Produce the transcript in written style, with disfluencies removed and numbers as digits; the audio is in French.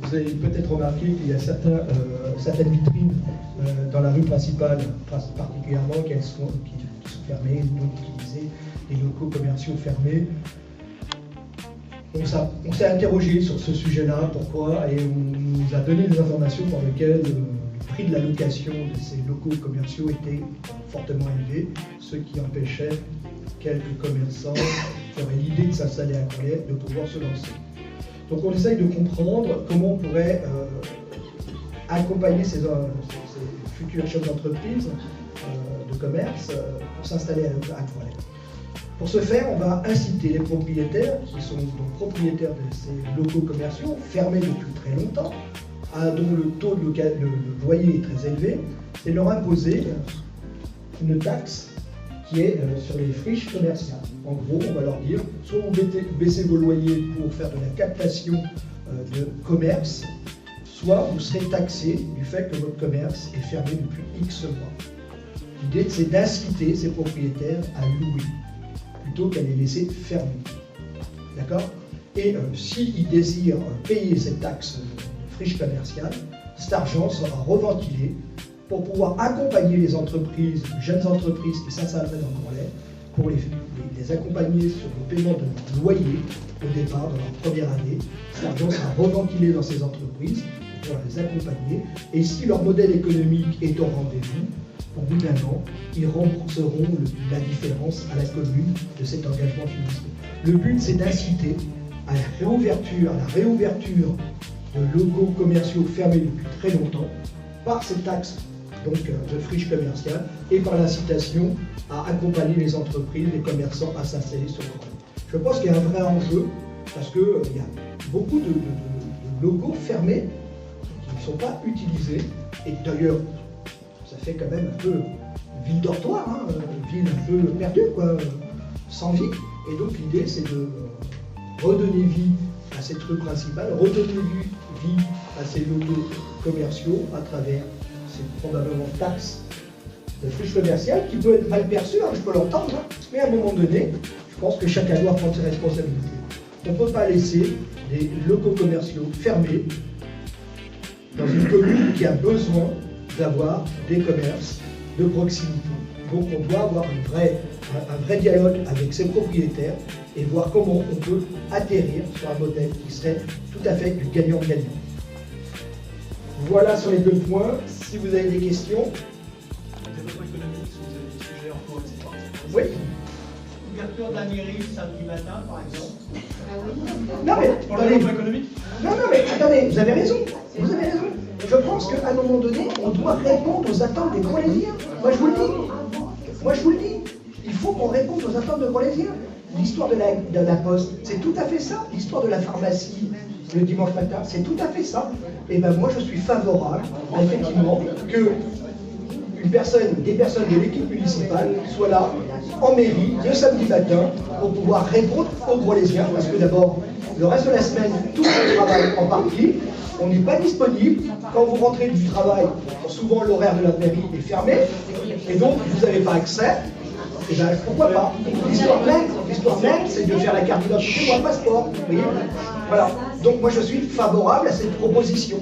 Vous avez peut-être remarqué qu'il y a certaines vitrines dans la rue principale, particulièrement, qui sont fermées, non utilisées, les locaux commerciaux fermés. On s'est interrogé sur ce sujet-là, pourquoi, et on nous a donné des informations par lesquelles le prix de la location de ces locaux commerciaux était fortement élevé, ce qui empêchait quelques commerçants qui auraient l'idée de s'installer à Grelais de pouvoir se lancer. Donc on essaye de comprendre comment on pourrait accompagner ces futurs chefs d'entreprise de commerce pour s'installer à Grelais. Pour ce faire, on va inciter les propriétaires, qui sont donc propriétaires de ces locaux commerciaux, fermés depuis très longtemps, dont le taux de loyer est très élevé, et leur imposer une taxe qui est sur les friches commerciales. En gros, on va leur dire, soit vous baissez vos loyers pour faire de la captation de commerce, soit vous serez taxé du fait que votre commerce est fermé depuis X mois. L'idée, c'est d'inciter ces propriétaires à louer, plutôt qu'à les laisser fermer. D'accord? Et s'ils désirent payer cette taxe friche commerciale, cet argent sera reventilé pour pouvoir accompagner les entreprises, les jeunes entreprises qui s'installeraient dans Grelais, pour les accompagner sur le paiement de leur loyer au départ, dans leur première année. Cet argent sera reventilé dans ces entreprises pour les accompagner. Et si leur modèle économique est au rendez-vous, au bout d'un an, ils rembourseront la différence à la commune de cet engagement financier. Le but, c'est d'inciter à la réouverture de locaux commerciaux fermés depuis très longtemps par ces taxes donc de friche commerciale et par l'incitation à accompagner les entreprises, les commerçants à s'installer sur le Grelais. Je pense qu'il y a un vrai enjeu parce qu'il y a beaucoup de locaux fermés qui ne sont pas utilisés et d'ailleurs ça fait quand même un peu ville dortoir, hein, ville un peu perdue, quoi, sans vie. Et donc l'idée c'est de redonner vie à cette rue principale, redonner vie à ces locaux commerciaux à travers ces probablement taxes de friche commerciale qui peut être mal perçue, hein, je peux l'entendre, hein, mais à un moment donné, je pense que chacun doit prendre ses responsabilités. On ne peut pas laisser des locaux commerciaux fermés dans une commune qui a besoin d'avoir des commerces de proximité. Donc on doit avoir un vrai dialogue avec ses propriétaires et voir comment on peut atterrir sur un modèle qui serait tout à fait du gagnant-gagnant. Voilà sur les deux points. Si vous avez des questions. Développement économique, si vous avez des sujets en cours, etc. Oui. Ouverture de la mairie samedi matin, par exemple. Non mais, Pour le développement économique. non mais attendez, vous avez raison. Vous avez raison. Je pense qu'à un moment donné, on doit répondre aux attentes des Grolésiens. Moi je vous le dis. Il faut qu'on réponde aux attentes des Grolésiens. L'histoire de la poste, c'est tout à fait ça. L'histoire de la pharmacie, le dimanche matin, c'est tout à fait ça. Et ben moi je suis favorable, effectivement, que des personnes de l'équipe municipale soient là, en mairie, le samedi matin, pour pouvoir répondre aux Grolésiens, parce que d'abord, le reste de la semaine, tout le travail en partie, on n'est pas disponible. Quand vous rentrez du travail, souvent l'horaire de la mairie est fermé, et donc vous n'avez pas accès. Et ben pourquoi pas? L'histoire même, c'est de faire la carte d'identité ou un passeport. Vous voyez, voilà. Donc moi je suis favorable à cette proposition.